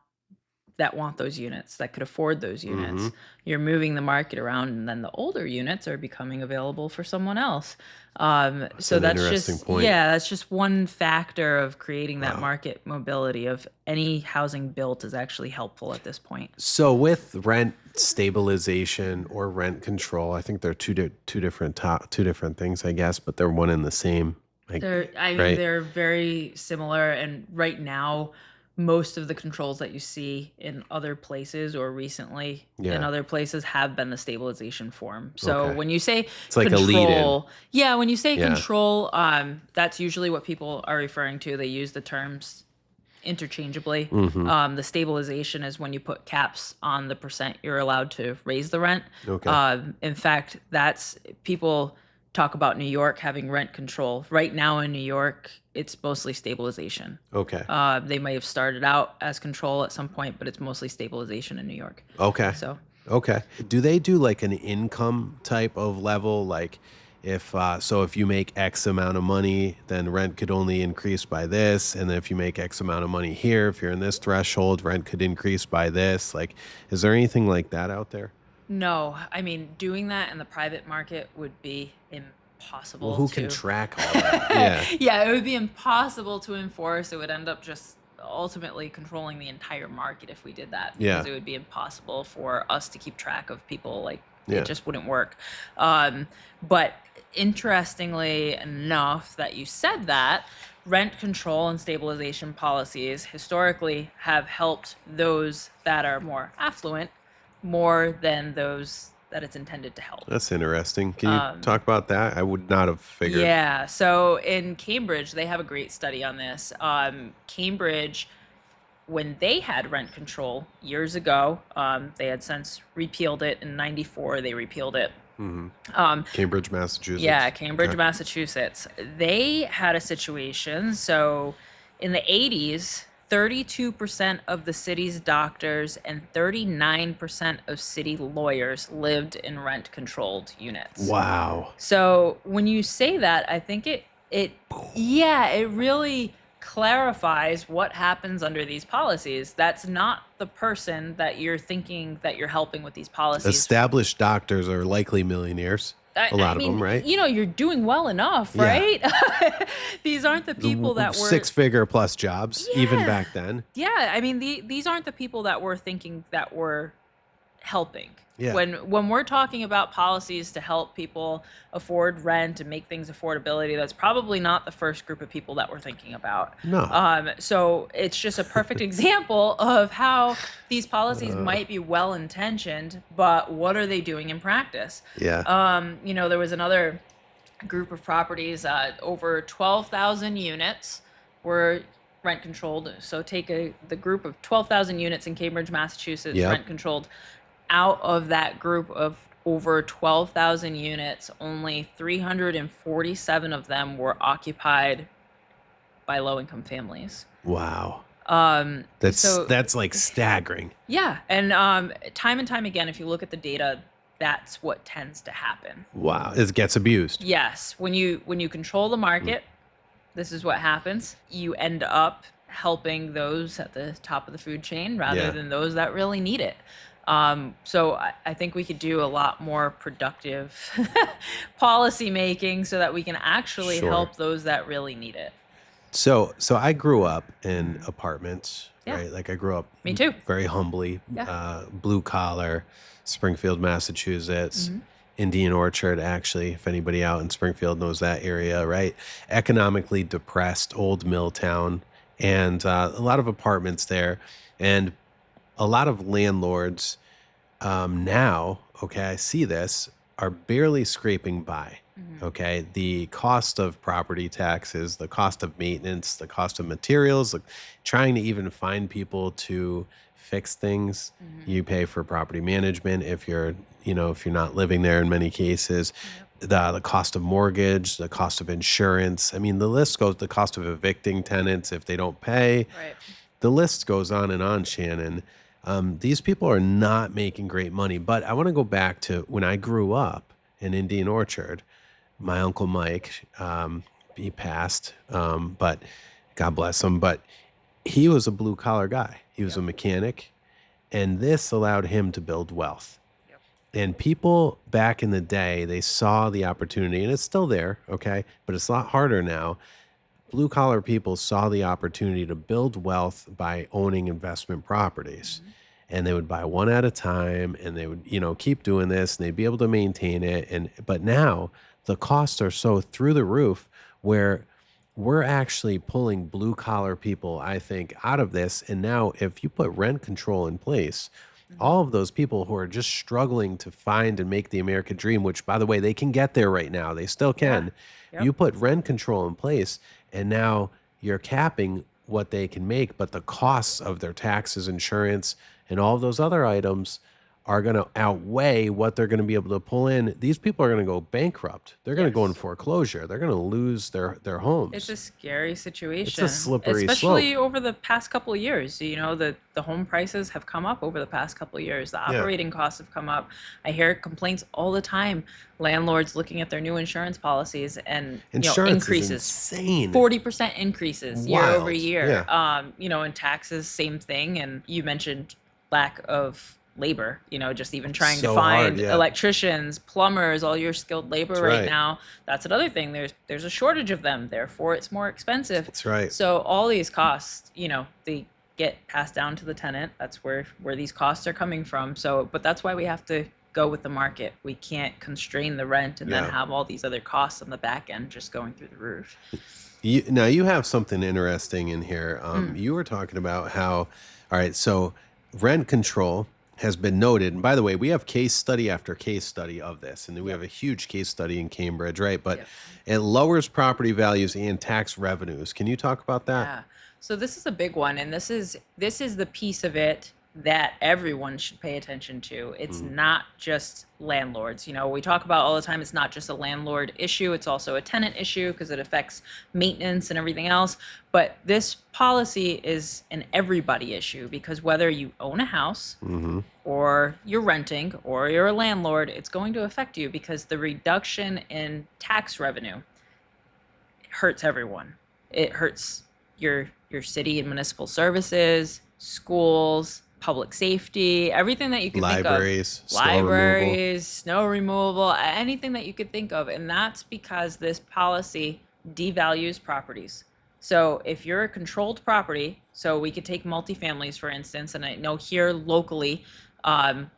that want those units, that could afford those units. Mhm. You're moving the market around, and then the older units are becoming available for someone else. That's So an interesting point. that's just one factor of creating that Wow. market mobility of any housing built is actually helpful at this point. So with rent stabilization or rent control, I think they're two different things, I guess, but they're one and the same. Like, right? They're very similar. And right now, most of the controls that you see in other places or recently in Yeah. other places have been the stabilization form. So Okay. when you say It's like a lead in. when you say Yeah. control, that's usually what people are referring to. They use the terms interchangeably. Mhm. The stabilization is when you put caps on the percent you're allowed to raise the rent. Okay. In fact, that's people talk about New York having rent control. Right now in New York, it's mostly stabilization. Okay. They may have started out as control at some point, but it's mostly stabilization in New York. Okay. So Okay. Do they do like an income type of level? Like if you make X amount of money, then rent could only increase by this. And then if you make X amount of money here, if you're in this threshold, rent could increase by this. Like, is there anything like that out there? no, I mean doing that in the private market would be Well, impossible who can to. track all that? Yeah. Yeah, it would be impossible to enforce. It would end up just ultimately controlling the entire market if we did that because Yeah. it would be impossible for us to keep track of people. Like it Yeah. just wouldn't work. But interestingly enough, that you said that rent control and stabilization policies historically have helped those that are more affluent more than those that it's intended to help. That's interesting. Can you Um, talk about that? I would not have figured. yeah. So in Cambridge, they have a great study on this. Cambridge, when they had rent control years ago, they had since repealed it in '94. They repealed it. Mhm. Um, Cambridge, Massachusetts. yeah, Cambridge, Okay. Massachusetts. They had a situation. So in the '80s, 32% of the city's doctors and 39% of city lawyers lived in rent controlled units. Wow. So when you say that, I think it really clarifies what happens under these policies. That's not the person that you're thinking that you're helping with these policies. Established doctors are likely millionaires. A lot of them, right? You're doing well enough, Yeah. right? These aren't the people that were. Six-figure plus jobs, even Yeah. back then. Yeah, I mean, these aren't the people that we're thinking that we're helping. Yeah. When we're talking about policies to help people afford rent and make things affordability, that's probably not the first group of people that we're thinking about. No. So it's just a perfect example of how these policies Uh. might be well intentioned, but what are they doing in practice? Yeah. There was another group of properties, over 12,000 units were rent controlled. So take the group of 12,000 units in Cambridge, Massachusetts, Yep. rent controlled. Out of that group of over 12,000 units, only 347 of them were occupied by low-income families. Wow. So That's like staggering. yeah, and time and time again, if you look at the data, that's what tends to happen. Wow. It gets abused. Yes, when you control the market, this is what happens. You end up helping those at the top of the food chain rather Yeah. than those that really need it. So I think we could do a lot more productive policy making so that we can actually Sure. help those that really need it. So I grew up in apartments, Yeah. right? Like I grew up Me too. very humbly, Yeah. blue collar, Springfield, Massachusetts, Mhm. Indian Orchard, actually, if anybody out in Springfield knows that area, right? Economically depressed, old mill town, and a lot of apartments there. And a lot of landlords now, okay, I see this, are barely scraping by. Mhm. Okay. The cost of property taxes, the cost of maintenance, the cost of materials, like trying to even find people to fix things. Hmm. You pay for property management if you're, if you're not living there in many cases. Yep. The cost of mortgage, the cost of insurance. I mean, the list goes, the cost of evicting tenants if they don't pay. Right. The list goes on and on, Shannon. These people are not making great money. But I want to go back to when I grew up in Indian Orchard. My uncle Mike, he passed, but God bless him. But he was a blue collar guy. He was a Yep. mechanic, and this allowed him to build wealth. Yep. And people back in the day, they saw the opportunity, and it's still there, okay? But it's a lot harder now. Blue collar people saw the opportunity to build wealth by owning investment properties. Hmm. And they would buy one at a time, and they would, keep doing this, and they'd be able to maintain it. But now the costs are so through the roof where we're actually pulling blue collar people, I think, out of this. And now if you put rent control in place, Hmm. all of those people who are just struggling to find and make the American dream, which by the way, they can get there right now, they still Yeah. can. Yep. You put rent control in place, and now you're capping what they can make, but the costs of their taxes, insurance, and all of those other items are going to outweigh what they're going to be able to pull in. These people are going to go bankrupt. They're going to go in Yes. foreclosure. They're going to lose their It's homes. a scary It's a situation, slippery slope. especially over the past couple of years. The home prices have come up over the past couple of years. The Yeah. operating costs have come up. I hear complaints all the time. Landlords looking at their new insurance policies and Insurance is increases, insane. 40% increases year over Wild. year. Yeah. And taxes, same thing. And you mentioned lack of labor, just even trying to So hard. find Yeah. electricians, plumbers, all your skilled labor That's right right. now. That's another thing. There's a shortage of them, therefore it's more expensive. That's right. So all these costs, they get passed down to the tenant. That's where these costs are coming from. So, but that's why we have to go with the market. We can't constrain the rent and then Yeah. have all these other costs on the back end just going through the roof. Now you have something interesting in here. Mm. You were talking about how, all right, so rent control has been noted. And by the way, we have case study after case study of this. And then we Yep. have a huge case study in Cambridge, right? But Yep. it lowers property values and tax revenues. Can you talk about that? Yeah. So this is a big one, and this is the piece of it that everyone should pay attention to. It's Mm. not just landlords. We talk about all the time, it's not just a landlord issue, it's also a tenant issue because it affects maintenance and everything else. But this policy is an everybody issue because whether you own a house Hmm. or you're renting or you're a landlord, it's going to affect you because the reduction in tax revenue hurts everyone. It hurts your city and municipal services, schools, public safety, everything that you can think of. Libraries, snow removal. Libraries, snow removal, anything that you could think of. And that's because this policy devalues properties. So if you're a controlled property, so we could take multifamilies, for instance, and I know here locally,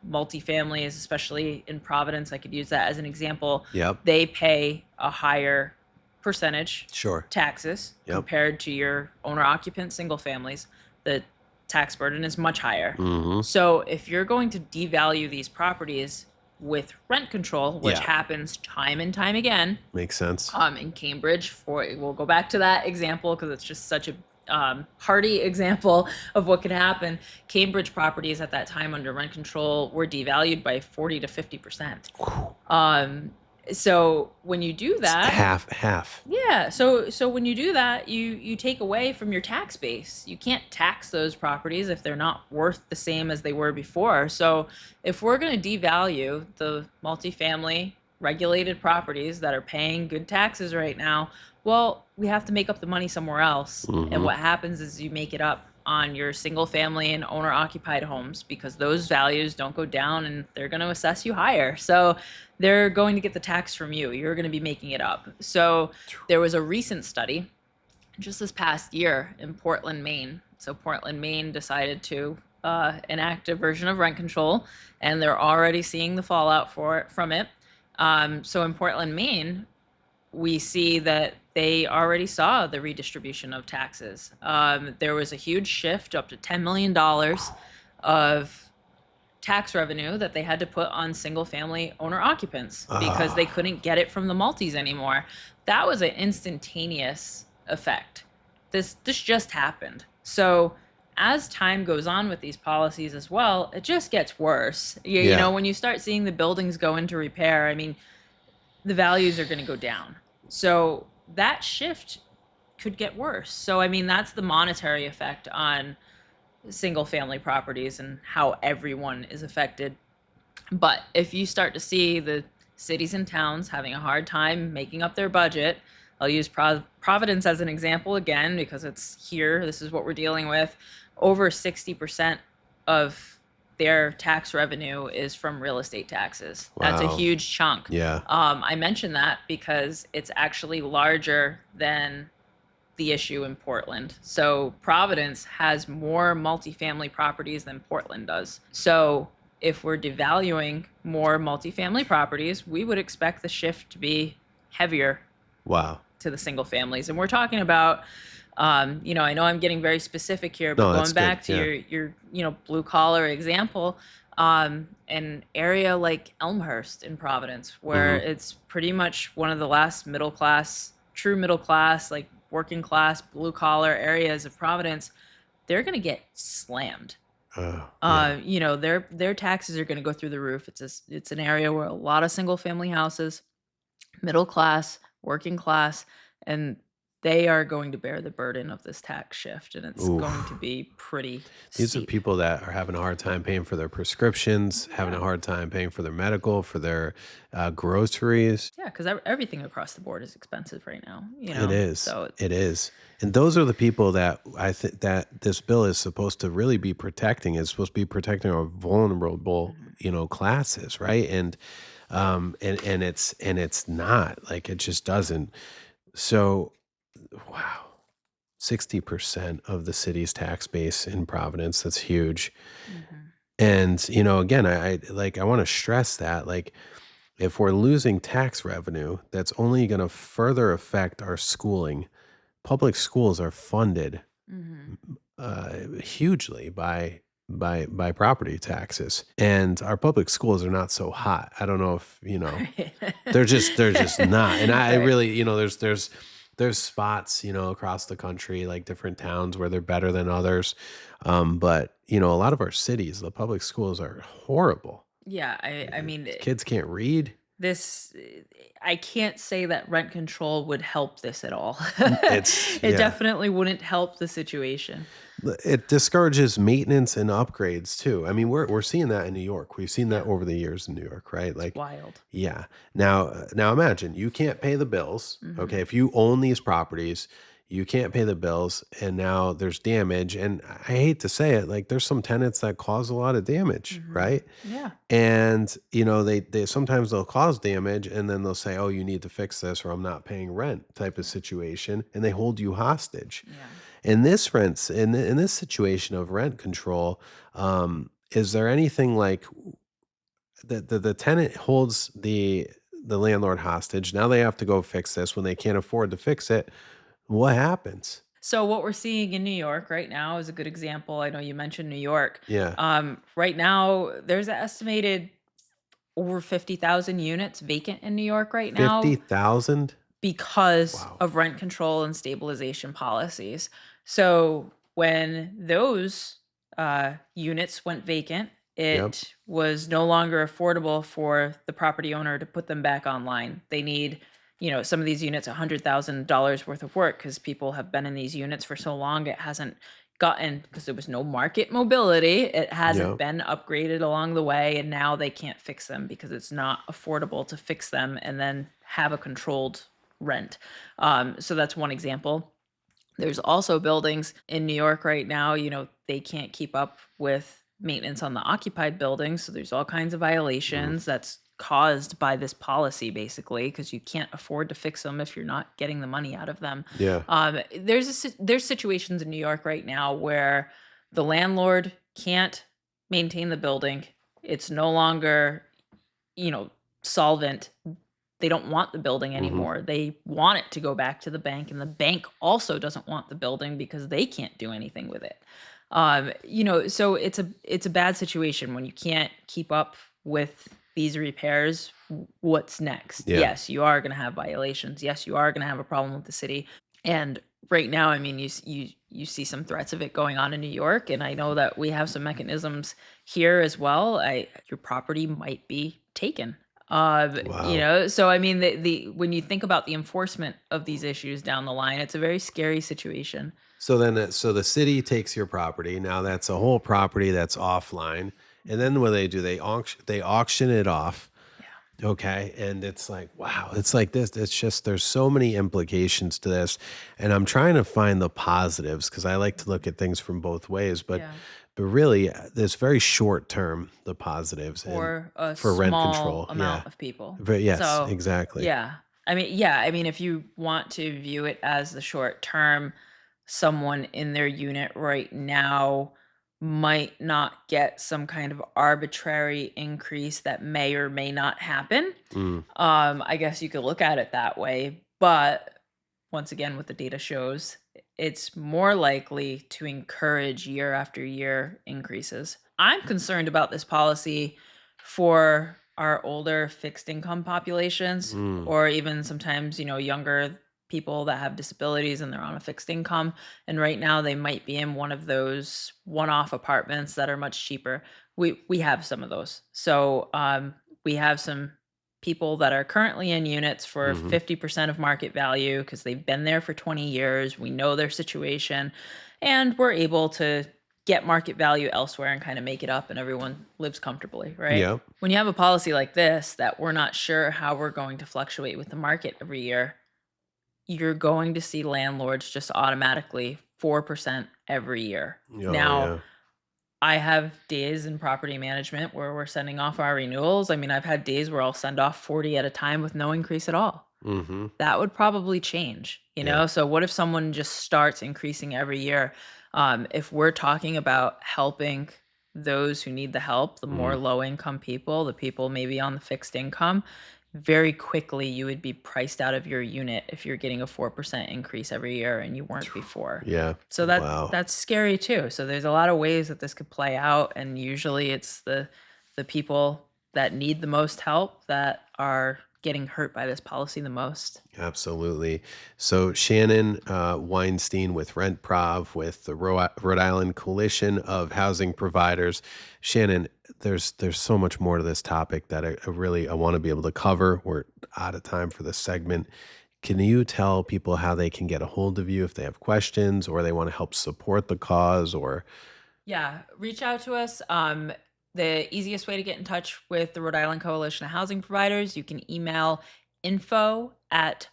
multifamilies, especially in Providence, I could use that as an example, Yep. they pay a higher percentage Sure. taxes Yep. compared to your owner occupant single families. The tax burden is much higher. Hmm. So if you're going to devalue these properties with rent control, which Yeah. happens time and time again, Makes sense. in Cambridge, we'll go back to that example because it's just such a hearty example of what could happen. Cambridge properties at that time under rent control were devalued by 40 to 50%. So when you do that, Half. yeah. So when you do that, you take away from your tax base. You can't tax those properties if they're not worth the same as they were before. So if we're going to devalue the multifamily regulated properties that are paying good taxes right now, well, we have to make up the money somewhere else. Hmm. And what happens is you make it up on your single family and owner occupied homes because those values don't go down and they're going to assess you higher. So they're going to get the tax from you. You're going to be making it up. So there was a recent study just this past year in Portland, Maine. So Portland, Maine decided to enact a version of rent control, and they're already seeing the fallout from it. So in Portland, Maine, we see that they already saw the redistribution of taxes. There was a huge shift up to $10 million of tax revenue that they had to put on single family owner occupants because they couldn't get it from the multis anymore. That was an instantaneous effect. This just happened. So as time goes on with these policies as well, it just gets worse. You know, Yeah. when you start seeing the buildings go into repair, I mean, the values are going to go down. So that shift could get worse. So, I mean, that's the monetary effect on single family properties and how everyone is affected. But if you start to see the cities and towns having a hard time making up their budget, I'll use Providence as an example again because it's here. This is what we're dealing with. Over 60% of their tax revenue is from real estate taxes. That's a Wow. huge chunk. Yeah. I mention that because it's actually larger than the issue in Portland. So Providence has more multifamily properties than Portland does. So if we're devaluing more multifamily properties, we would expect the shift to be heavier Wow. to the single families. And we're talking about, you know, I know I'm getting very specific here, but No, that's going back good. to Yeah. your, you know, blue collar example, an area like Elmhurst in Providence, where Hmm. it's pretty much one of the last middle class, true middle class, like working class, blue collar areas of Providence, they're going to get slammed. Yeah. You know, their taxes are going to go through the roof. It's an area where a lot of single family houses, middle class, working class, and they are going to bear the burden of this tax shift, and it's going to Oof. be pretty These are steep. people that are having a hard time paying for their prescriptions, having a Yeah. hard time paying for their medical, for their groceries. Yeah, because everything across the board is expensive right now, you It know? is. So, It is. And those are the people that I think that this bill is supposed to really be protecting. It's supposed to be protecting our vulnerable, mhm. classes, right? And it's not. Like it just doesn't. So, wow. 60% of the city's tax base in Providence. That's huge. Mhm. And, again, I want to stress that, like, if we're losing tax revenue, that's only going to further affect our schooling. Public schools are funded Mhm. hugely by property taxes, and our public schools are not so hot. I don't know if Right. they're just not. And I Right. really, there's spots, across the country, like different towns where they're better than others. But a lot of our cities, the public schools are horrible. Yeah, I mean, Kids can't read. this I can't say that rent control would help this at all. It's It yeah. definitely wouldn't help the situation. It discourages maintenance and upgrades too. I mean, we're seeing that in New York. We've seen that Yeah, over the years in New York, right? it's Like, wild. yeah. Now imagine you can't pay the bills. Mhm. Okay, if you own these properties, you can't pay the bills, and now there's damage. And I hate to say it, like there's some tenants that cause a lot of damage, Mhm. right? Yeah. And they sometimes they'll cause damage, and then they'll say, "Oh, you need to fix this, or I'm not paying rent," type of Yeah. situation, and they hold you hostage. Yeah. In this situation of rent control, is there anything like the tenant holds the landlord hostage? Now they have to go fix this when they can't afford to fix it. What happens? So what we're seeing in New York right now is a good example. I know you mentioned New York. Yeah, Right now, there's an estimated over 50,000 units vacant in New York right now 50,000. because Wow. of rent control and stabilization policies. So when those units went vacant, Yep. it was no longer affordable for the property owner to put them back online. They need, you know, some of these units $100,000 worth of work because people have been in these units for so long it hasn't gotten because there was no market mobility. It hasn't Yep. been upgraded along the way, and now they can't fix them because it's not affordable to fix them and then have a controlled rent. So that's one example. There's also buildings in New York right now, you know, they can't keep up with maintenance on the occupied buildings. So there's all kinds of Mm, violations that's caused by this policy basically because you can't afford to fix them if you're not getting the money out of them. yeah. There's situations in New York right now where the landlord can't maintain the building. It's no longer, you know, solvent. They don't want the building Hmm. anymore. They want it to go back to the bank, and the bank also doesn't want the building because they can't do anything with it. You know, so it's a bad situation when you can't keep up with these repairs. What's next? Yeah. Yes, you are going to have violations. Yes, you are going to have a problem with the city. And right now, I mean, you see some threats of it going on in New York, and I know that we have some mechanisms here as well. Your property might be taken. Wow. So I mean, the when you think about the enforcement of these issues down the line, it's a very scary situation. So then, so the city takes your property. Now that's a whole property that's offline. And then what do? They auction it off. Yeah. Okay. And it's like, wow, it's like this. It's just, there's so many implications to this. And I'm trying to find the positives because I like to look at things from both ways. Yeah. But really, there's very short term, the positives and For a for rent small control. Yeah. amount of people. Yes, So, exactly. yeah. I mean, if you want to view it as the short term, someone in their unit right now might not get some kind of arbitrary increase that may or may not happen. Mm, I guess you could look at it that way, but once again, what the data shows, it's more likely to encourage year after year increases. I'm concerned about this policy for our older fixed income populations, mm, or even sometimes, younger people that have disabilities and they're on a fixed income. And right now they might be in one of those one-off apartments that are much cheaper. We have some of those. So we have some people that are currently in units for hmm 50% of market value because they've been there for 20 years. We know their situation, and we're able to get market value elsewhere and kind of make it up, and everyone lives comfortably, right? Yeah. When you have a policy like this that we're not sure how we're going to fluctuate with the market every year, you're going to see landlords just automatically 4% every year. Oh, Now, yeah. I have days in property management where we're sending off our renewals. I mean, I've had days where I'll send off 40 at a time with no increase at all. Hmm. That would probably change, you Yeah. know? So what if someone just starts increasing every year? If we're talking about helping those who need the help, the more Mm. low income people, the people maybe on the fixed income, very quickly you would be priced out of your unit if you're getting a 4% increase every year and you weren't before. Yeah. So Wow. that's scary too. So there's a lot of ways that this could play out, and usually it's the people that need the most help that are getting hurt by this policy the most. Absolutely. So Shannon Weinstein with Rent Prov with the Rhode Island Coalition of Housing Providers. Shannon, there's so much more to this topic that I want to be able to cover. We're out of time for this segment. Can you tell people how they can get a hold of you if they have questions or they want to help support the cause or Yeah, reach out to us. The easiest way to get in touch with the Rhode Island Coalition of Housing Providers, you can email info at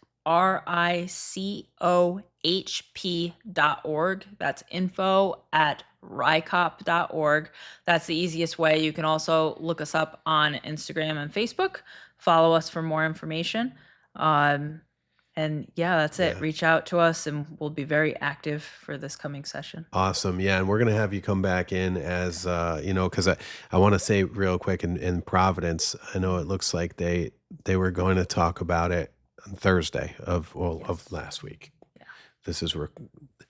ricohp.org. That's info at ricop.org. That's the easiest way. You can also look us up on Instagram and Facebook. Follow us for more information. Um, and yeah, that's it. yeah. Reach out to us and we'll be very active for this coming session. Awesome. Yeah. And we're going to have you come back in as, because I want to say real quick in Providence, I know it looks like they were going to talk about it on Thursday of Yes. last week. Yeah. This is,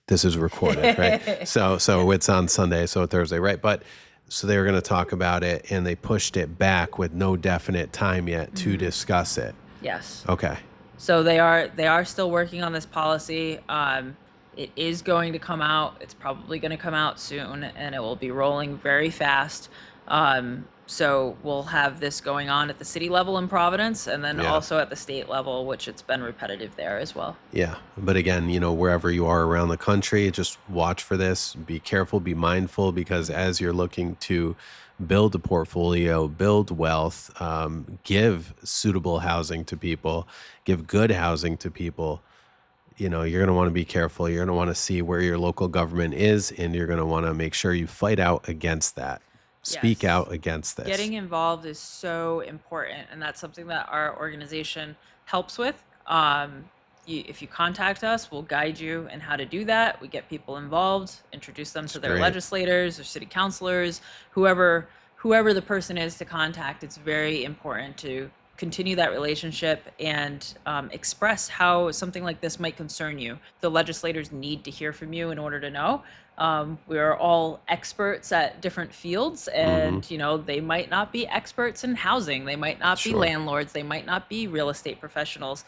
this is recorded, right? So it's on Sunday, so Thursday, right? But so they were going to talk about it and they pushed it back with no definite time yet to Mhm. discuss it. Yes. Okay. So they are still working on this policy. It is going to come out. It's probably going to come out soon, and it will be rolling very fast. So we'll have this going on at the city level in Providence, and then Yeah. also at the state level, which it's been repetitive there as well. Yeah. But again, wherever you are around the country, just watch for this. Be careful, be mindful, because as you're looking to build a portfolio, build wealth, give suitable housing to people, give good housing to people, you're going to want to be careful. You're going to want to see where your local government is, and you're going to want to make sure you fight out against that. Speak Yes. out against this. Getting involved is so important, and that's something that our organization helps with. If you contact us, we'll guide you in how to do that. We get people involved, introduce them to their Great. legislators or city councilors, whoever the person is to contact. It's very important to continue that relationship and express how something like this might concern you. The legislators need to hear from you in order to know. We are all experts at different fields, Hmm. and they might not be experts in housing. They might not be Sure. landlords. They might not be real estate professionals.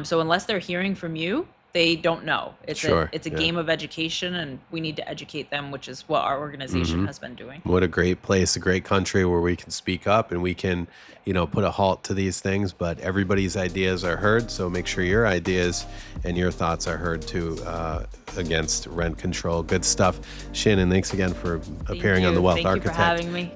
So unless they're hearing from you, they don't know. Sure. It's a Yeah. game of education, and we need to educate them, which is what our organization has been doing. What a great place, a great country where we can speak up and we can, put a halt to these things. But everybody's ideas are heard. So make sure your ideas and your thoughts are heard too, against rent control. Good stuff. Shannon, thanks again for appearing on The Wealth Thank you for Architect. having me.